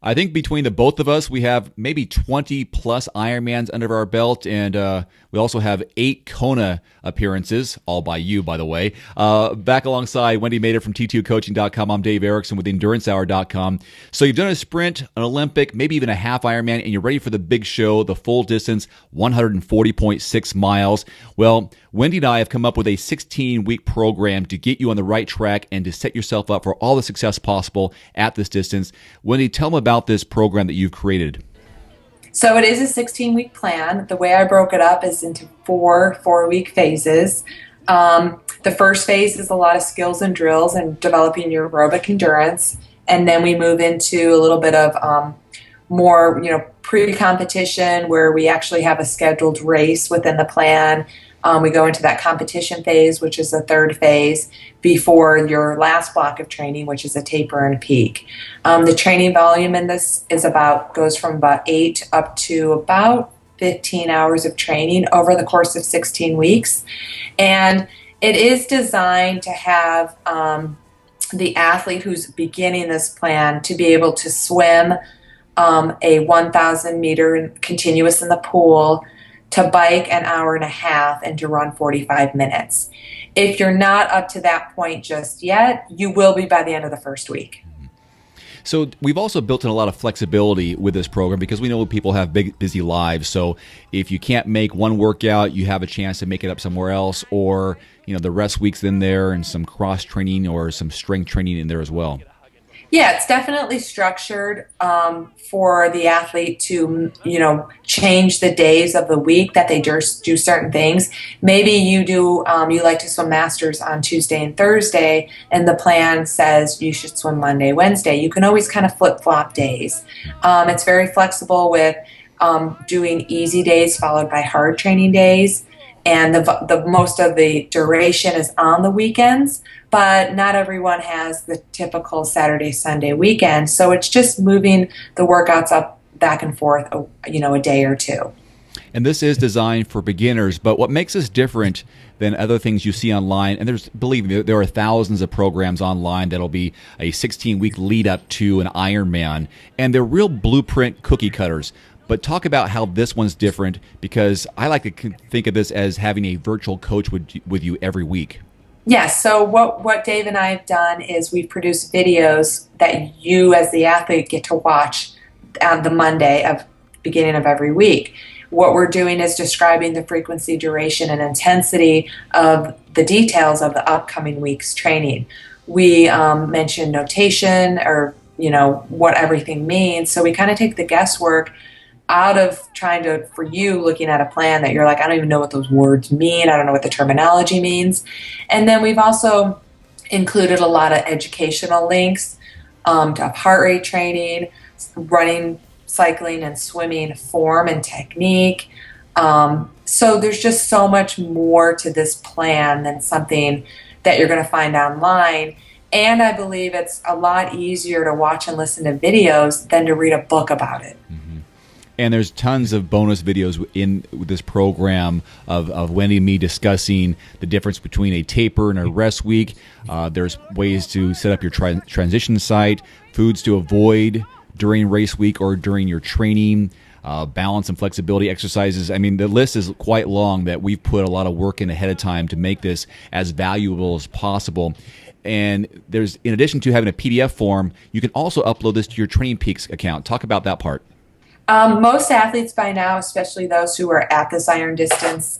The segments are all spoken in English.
I think between the both of us, we have maybe 20 plus Ironmans under our belt, and we also have 8 Kona appearances, all by you, by the way. Back alongside Wendy Mader from T2Coaching.com, I'm Dave Erickson with EnduranceHour.com. So you've done a sprint, an Olympic, maybe even a half Ironman, and you're ready for the big show, the full distance, 140.6 miles. Well, Wendy and I have come up with a 16-week program to get you on the right track and to set yourself up for all the success possible at this distance. Wendy, tell them about this program that you've created. So it is a 16-week plan. The way I broke it up is into four-week phases. The first phase is a lot of skills and drills and developing your aerobic endurance. And then we move into a little bit of more, pre-competition where we actually have a scheduled race within the plan. We go into that competition phase, which is the third phase, before your last block of training, which is a taper and a peak. The training volume in this goes from about 8 up to about 15 hours of training over the course of 16 weeks. And it is designed to have the athlete who's beginning this plan to be able to swim a 1,000 meter continuous in the pool, to bike an hour and a half, and to run 45 minutes. If you're not up to that point just yet, you will be by the end of the first week. So we've also built in a lot of flexibility with this program because we know people have big, busy lives. So if you can't make one workout, you have a chance to make it up somewhere else, or the rest weeks in there and some cross training or some strength training in there as well. Yeah, it's definitely structured for the athlete to, change the days of the week that they just do certain things. Maybe you like to swim masters on Tuesday and Thursday, and the plan says you should swim Monday, Wednesday. You can always kind of flip-flop days. It's very flexible with doing easy days followed by hard training days. And the most of the duration is on the weekends, but not everyone has the typical Saturday, Sunday weekend. So it's just moving the workouts up back and forth, a day or two. And this is designed for beginners, but what makes this different than other things you see online, and believe me, there are thousands of programs online that'll be a 16-week lead up to an Ironman, and they're real blueprint cookie cutters. But talk about how this one's different, because I like to think of this as having a virtual coach with you every week. Yes. So what Dave and I have done is we've produced videos that you as the athlete get to watch on the Monday of beginning of every week. What we're doing is describing the frequency, duration, and intensity of the details of the upcoming week's training. We mention notation or, what everything means. So we kind of take the guesswork out of for you looking at a plan that you're like, I don't even know what those words mean. I don't know what the terminology means. And then we've also included a lot of educational links to heart rate training, running, cycling, and swimming form and technique. So there's just so much more to this plan than something that you're going to find online. And I believe it's a lot easier to watch and listen to videos than to read a book about it. And there's tons of bonus videos in this program of Wendy and me discussing the difference between a taper and a rest week. There's ways to set up your transition site, foods to avoid during race week or during your training, balance and flexibility exercises. I mean, the list is quite long that we've put a lot of work in ahead of time to make this as valuable as possible. And in addition to having a PDF form, you can also upload this to your Training Peaks account. Talk about that part. Most athletes by now, especially those who are at this iron distance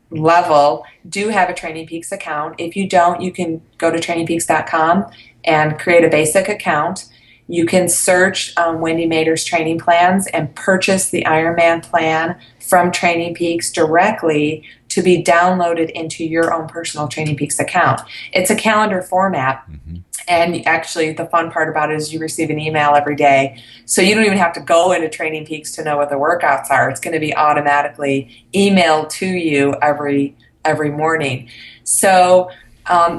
level, do have a Training Peaks account. If you don't, you can go to trainingpeaks.com and create a basic account. You can search Wendy Mader's training plans and purchase the Ironman plan from Training Peaks directly to be downloaded into your own personal Training Peaks account. It's a calendar format. Mm-hmm. And actually, the fun part about it is you receive an email every day. So you don't even have to go into Training Peaks to know what the workouts are. It's going to be automatically emailed to you every morning. So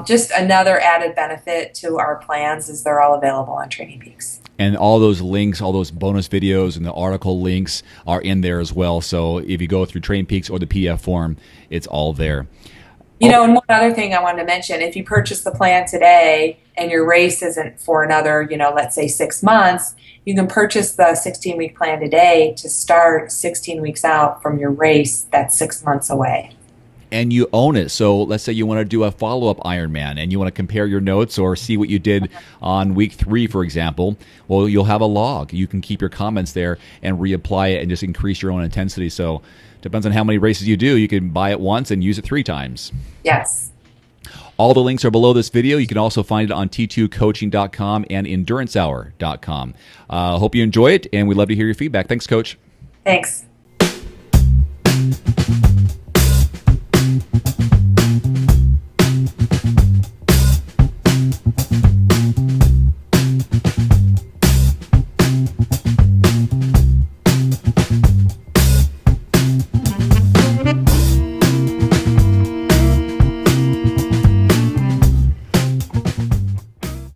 just another added benefit to our plans is they're all available on Training Peaks. And all those links, all those bonus videos and the article links are in there as well. So if you go through Training Peaks or the PDF form, it's all there. And one other thing I wanted to mention, if you purchase the plan today and your race isn't for another, let's say 6 months, you can purchase the 16-week plan today to start 16 weeks out from your race that's 6 months away. And you own it. So let's say you want to do a follow-up Ironman and you want to compare your notes or see what you did on week 3, for example. Well, you'll have a log. You can keep your comments there and reapply it and just increase your own intensity. So depends on how many races you do. You can buy it once and use it 3 times. Yes. All the links are below this video. You can also find it on t2coaching.com and endurancehour.com. Hope you enjoy it, and we'd love to hear your feedback. Thanks, Coach. Thanks.